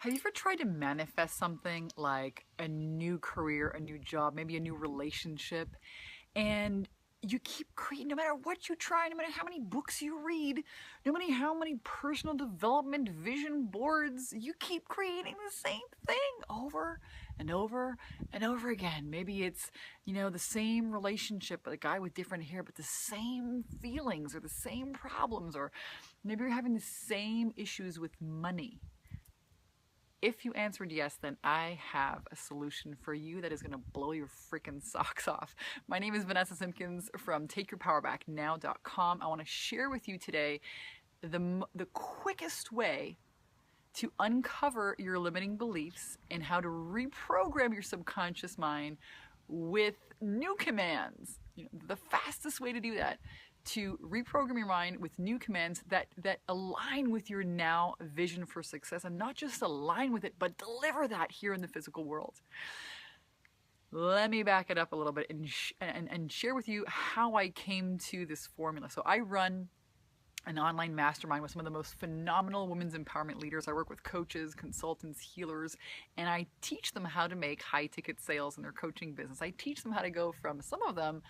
Have you ever tried to manifest something like a new career, a new job, maybe a new relationship, and you keep creating, no matter what you try, no matter how many books you read, no matter how many personal development vision boards, you keep creating the same thing over and over and over again. Maybe it's, the same relationship, but a guy with different hair, but the same feelings or the same problems, or maybe you're having the same issues with money. If you answered yes, then I have a solution for you that is going to blow your freaking socks off. My name is Vanessa Simpkins from TakeYourPowerBackNow.com. I want to share with you today the quickest way to uncover your limiting beliefs and how to reprogram your subconscious mind with new commands. The fastest way to do that, to reprogram your mind with new commands that align with your now vision for success, and not just align with it, but deliver that here in the physical world. Let me back it up a little bit and share with you how I came to this formula. So I run an online mastermind with some of the most phenomenal women's empowerment leaders. I work with coaches, consultants, healers, and I teach them how to make high-ticket sales in their coaching business. I teach them how to go from, some of them,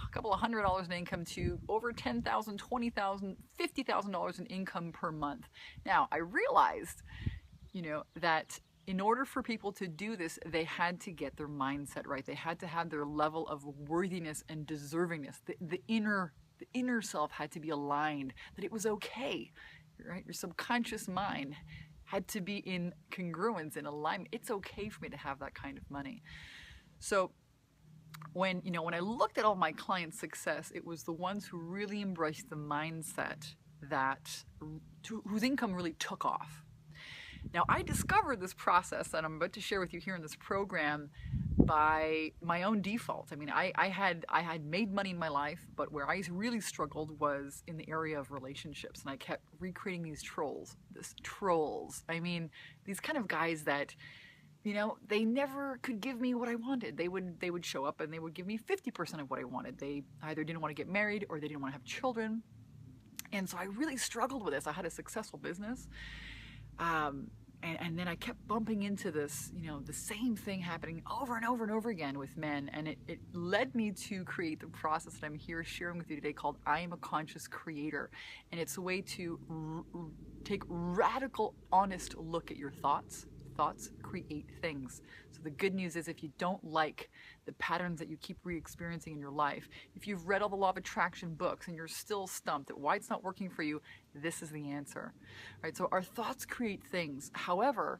a couple of $100 in income to over $10,000, $20,000, $50,000 in income per month. Now, I realized, that in order for people to do this, they had to get their mindset right. They had to have their level of worthiness and deservingness, the inner self had to be aligned, that it was okay, right? Your subconscious mind had to be in congruence, in alignment. It's okay for me to have that kind of money. So when I looked at all my clients' success, it was the ones who really embraced the mindset whose income really took off. Now, I discovered this process that I'm about to share with you here in this program by my own default. I mean, I had made money in my life, but where I really struggled was in the area of relationships, and I kept recreating these trolls. I mean, these kind of guys that, they never could give me what I wanted. They would show up and they would give me 50% of what I wanted. They either didn't want to get married or they didn't want to have children. And so I really struggled with this. I had a successful business. And then I kept bumping into this, the same thing happening over and over and over again with men. And it led me to create the process that I'm here sharing with you today called I Am a Conscious Creator. And it's a way to take radical, honest look at your thoughts. Thoughts create things. So the good news is, if you don't like the patterns that you keep re-experiencing in your life, if you've read all the Law of Attraction books and you're still stumped at why it's not working for you, this is the answer. Right? So our thoughts create things. However,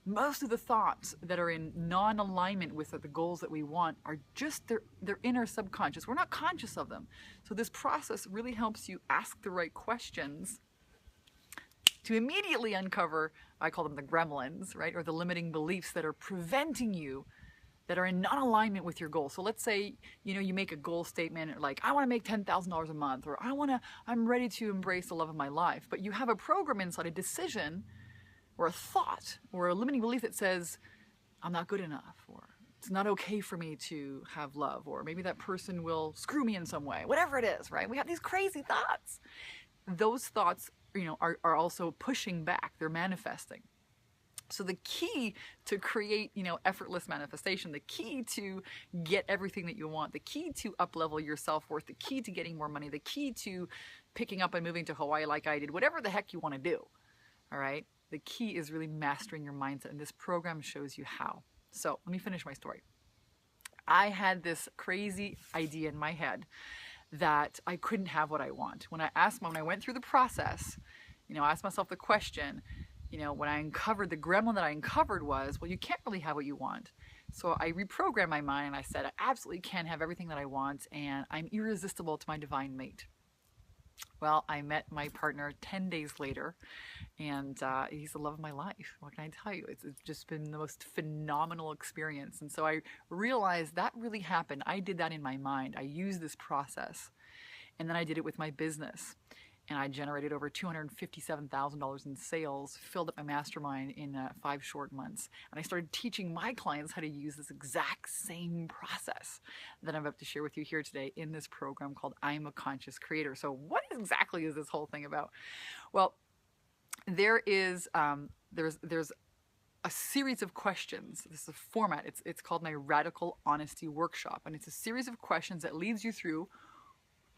most of the thoughts that are in non-alignment with the goals that we want are just their inner subconscious. We're not conscious of them. So this process really helps you ask the right questions to immediately uncover, I call them the gremlins, right? Or the limiting beliefs that are preventing you, that are in non-alignment with your goal. So let's say, you make a goal statement like, I want to make $10,000 a month, or I'm ready to embrace the love of my life. But you have a program inside, a decision, or a thought, or a limiting belief that says, I'm not good enough, or it's not okay for me to have love, or maybe that person will screw me in some way, whatever it is, right? We have these crazy thoughts. Those thoughts are also pushing back, they're manifesting. So the key to create, effortless manifestation, the key to get everything that you want, the key to up-level your self-worth, the key to getting more money, the key to picking up and moving to Hawaii like I did, whatever the heck you want to do, all right? The key is really mastering your mindset, and this program shows you how. So let me finish my story. I had this crazy idea in my head that I couldn't have what I want. When I went through the process, I asked myself the question, when I uncovered, the gremlin that I uncovered was, well, you can't really have what you want. So I reprogrammed my mind and I said, I absolutely can have everything that I want, and I'm irresistible to my divine mate. Well, I met my partner 10 days later, and he's the love of my life. What can I tell you? It's just been the most phenomenal experience. And so I realized that really happened. I did that in my mind. I used this process, and then I did it with my business. And I generated over $257,000 in sales, filled up my mastermind in 5 short months. And I started teaching my clients how to use this exact same process that I'm about to share with you here today in this program called I'm a Conscious Creator. So what exactly is this whole thing about? Well, there's a series of questions. This is a format. It's called my Radical Honesty Workshop, and it's a series of questions that leads you through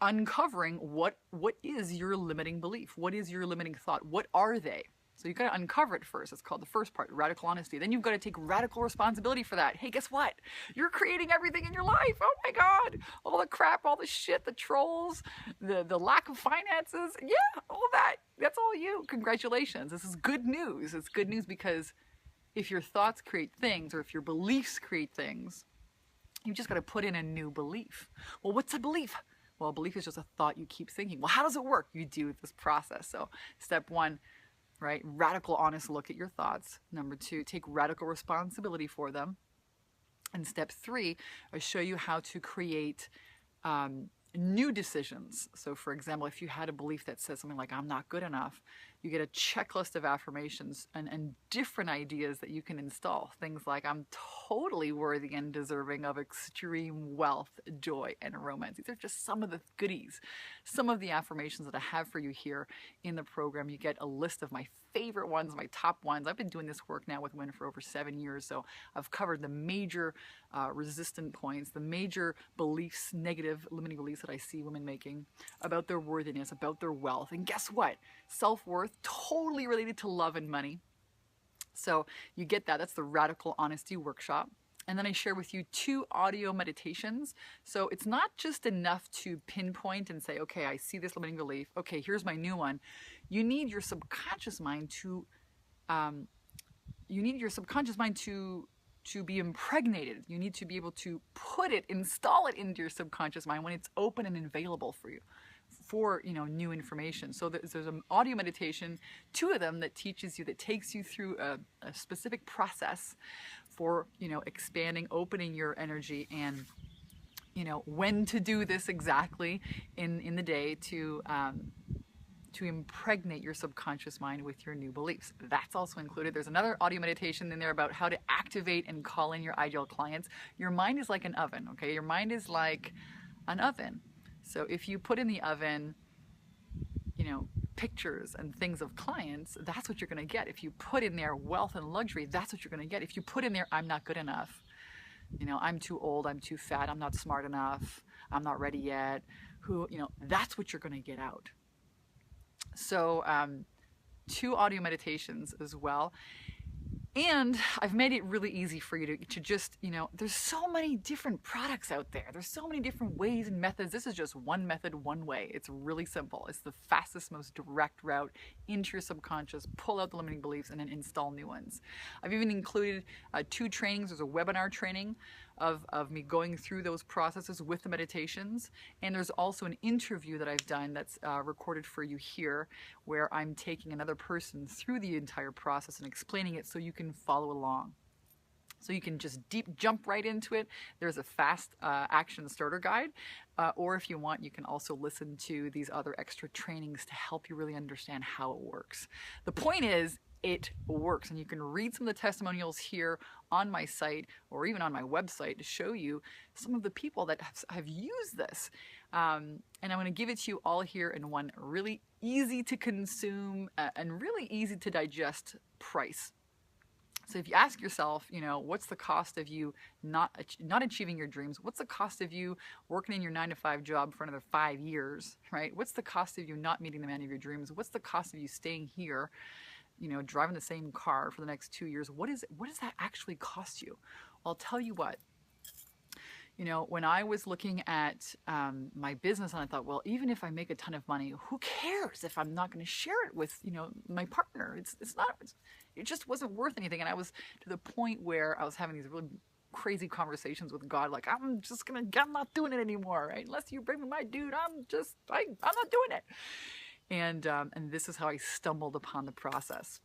uncovering what is your limiting belief, what is your limiting thought, what are they? So you've got to uncover it first. It's called the first part, radical honesty. Then you've got to take radical responsibility for that. Hey, guess what? You're creating everything in your life. Oh my God. All the crap, all the shit, the trolls, the lack of finances. Yeah, all that. That's all you. Congratulations. This is good news. It's good news because if your thoughts create things, or if your beliefs create things, you just got to put in a new belief. Well, what's a belief? Well, belief is just a thought you keep thinking. Well, how does it work? You do this process. So step one, right? Radical, honest look at your thoughts. Number two, take radical responsibility for them. And step three, I show you how to create new decisions. So for example, if you had a belief that says something like, I'm not good enough, you get a checklist of affirmations and different ideas that you can install. Things like, I'm totally worthy and deserving of extreme wealth, joy, and romance. These are just some of the goodies, some of the affirmations that I have for you here in the program. You get a list of my favorite ones, my top ones. I've been doing this work now with women for over 7 years, so I've covered the major resistant points, the major beliefs, negative limiting beliefs that I see women making about their worthiness, about their wealth. And guess what? Self-worth, totally related to love and money. So you get that. That's the Radical Honesty Workshop. And then I share with you 2 audio meditations. So it's not just enough to pinpoint and say, okay, I see this limiting belief. Okay, here's my new one. You need your subconscious mind to be impregnated. You need to be able to install it into your subconscious mind when it's open and available for you, for new information. So there's an audio meditation, 2 of them, that takes you through a specific process for expanding, opening your energy, and when to do this exactly in the day to impregnate your subconscious mind with your new beliefs. That's also included. There's another audio meditation in there about how to activate and call in your ideal clients. Your mind is like an oven, okay? Your mind is like an oven. So if you put in the oven, pictures and things of clients, that's what you're going to get. If you put in there wealth and luxury, that's what you're going to get. If you put in there, I'm not good enough, I'm too old, I'm too fat, I'm not smart enough, I'm not ready yet, that's what you're going to get out. So 2 audio meditations as well. And I've made it really easy for you to just, there's so many different products out there. There's so many different ways and methods. This is just one method, one way. It's really simple. It's the fastest, most direct route into your subconscious, pull out the limiting beliefs, and then install new ones. I've even included 2 trainings. There's a webinar training of me going through those processes with the meditations. And there's also an interview that I've done that's recorded for you here, where I'm taking another person through the entire process and explaining it so you can follow along. So you can just jump right into it. There's a fast action starter guide. Or if you want, you can also listen to these other extra trainings to help you really understand how it works. The point is, it works. And you can read some of the testimonials here on my site or even on my website to show you some of the people that have used this. And I'm going to give it to you all here in one really easy to consume and really easy to digest price. So if you ask yourself, what's the cost of you not achieving your dreams? What's the cost of you working in your 9-to-5 job for another 5 years, right? What's the cost of you not meeting the man of your dreams? What's the cost of you staying here, driving the same car for the next 2 years? What does that actually cost you? Well, I'll tell you what. When I was looking at my business, and I thought, well, even if I make a ton of money, who cares if I'm not going to share it with, my partner? It just wasn't worth anything. And I was to the point where I was having these really crazy conversations with God, like, I'm not doing it anymore, right? Unless you bring me my dude, I'm not doing it. And this is how I stumbled upon the process.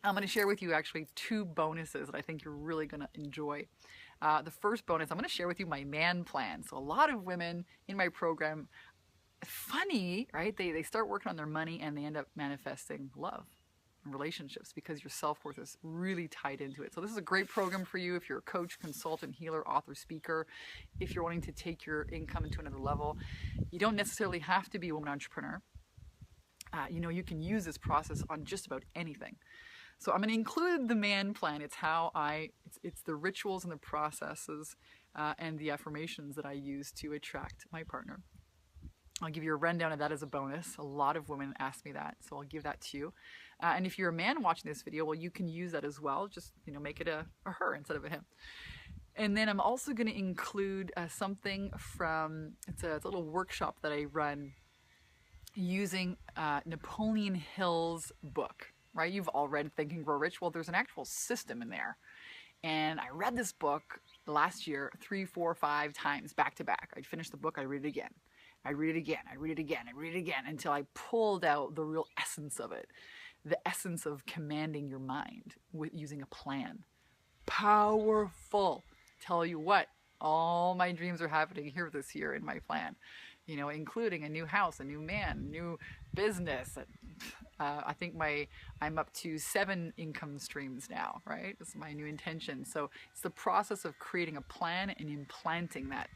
I'm going to share with you actually 2 bonuses that I think you're really going to enjoy. The first bonus, I'm going to share with you my man plan. So a lot of women in my program, funny, right? They start working on their money and they end up manifesting love and relationships because your self-worth is really tied into it. So this is a great program for you if you're a coach, consultant, healer, author, speaker. If you're wanting to take your income into another level, you don't necessarily have to be a woman entrepreneur. You can use this process on just about anything. So I'm going to include the man plan. It's it's the rituals and the processes and the affirmations that I use to attract my partner. I'll give you a rundown of that as a bonus. A lot of women ask me that, so I'll give that to you. And if you're a man watching this video, well, you can use that as well. Just, make it a her instead of a him. And then I'm also going to include something from, it's a little workshop that I run using Napoleon Hill's book, right? You've all read Think and Grow Rich. Well, there's an actual system in there. And I read this book last year 3, 4, 5 times back to back. I'd finish the book, I'd read it again. I read it again, I read it again, I read it again, until I pulled out the real essence of it. The essence of commanding your mind with using a plan. Powerful. Tell you what, all my dreams are happening here this year in my plan. Including a new house, a new man, new business. I think I'm up to 7 income streams now, right? This is my new intention. So it's the process of creating a plan and implanting that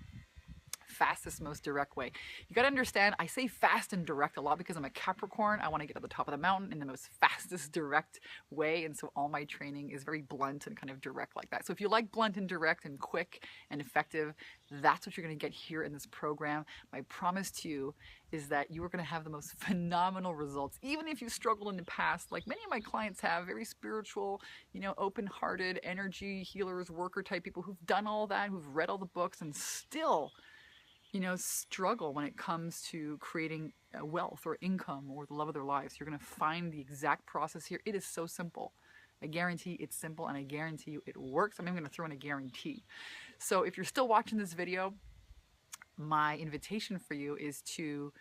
fastest, most direct way. You got to understand, I say fast and direct a lot because I'm a Capricorn. I want to get to the top of the mountain in the most fastest, direct way. And so all my training is very blunt and kind of direct like that. So if you like blunt and direct and quick and effective, that's what you're going to get here in this program. My promise to you is that you are going to have the most phenomenal results, even if you've struggled in the past, like many of my clients have, very spiritual, open-hearted, energy healers, worker type people who've done all that, who've read all the books and still struggle when it comes to creating wealth or income or the love of their lives. You're going to find the exact process here. It is so simple. I guarantee it's simple, and I guarantee you it works. I'm even going to throw in a guarantee. So if you're still watching this video, my invitation for you is to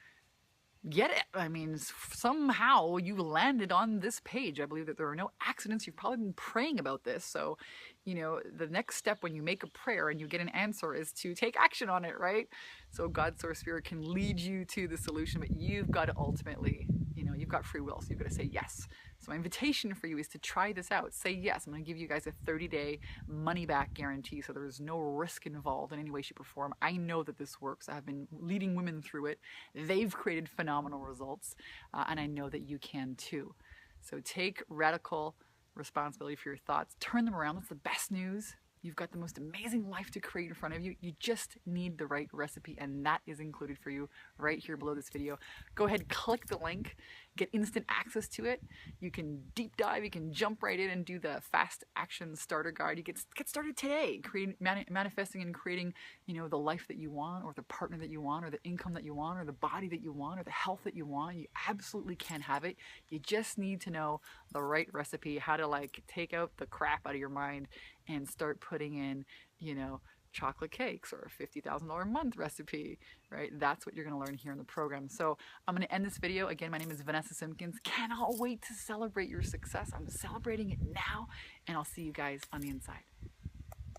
get it. I mean, somehow you landed on this page. I believe that there are no accidents. You've probably been praying about this. So, the next step when you make a prayer and you get an answer is to take action on it, right? So God, Source, Spirit can lead you to the solution, but you've got to ultimately, you've got free will. So you've got to say yes. So my invitation for you is to try this out. Say yes. I'm going to give you guys a 30-day money-back guarantee. So there is no risk involved in any way, shape, or form. I know that this works. I have been leading women through it. They've created phenomenal results. And I know that you can too. So take radical responsibility for your thoughts. Turn them around. That's the best news. You've got the most amazing life to create in front of you. You just need the right recipe, and that is included for you right here below this video. Go ahead, click the link, get instant access to it. You can deep dive, you can jump right in and do the fast action starter guide. You get started today, manifesting and creating, the life that you want, or the partner that you want, or the income that you want, or the body that you want, or the health that you want. You absolutely can have it. You just need to know the right recipe, how to take out the crap out of your mind and start putting in, chocolate cakes or a $50,000 a month recipe, right? That's what you're going to learn here in the program. So I'm going to end this video. Again, my name is Vanessa Simpkins. Cannot wait to celebrate your success. I'm celebrating it now, and I'll see you guys on the inside.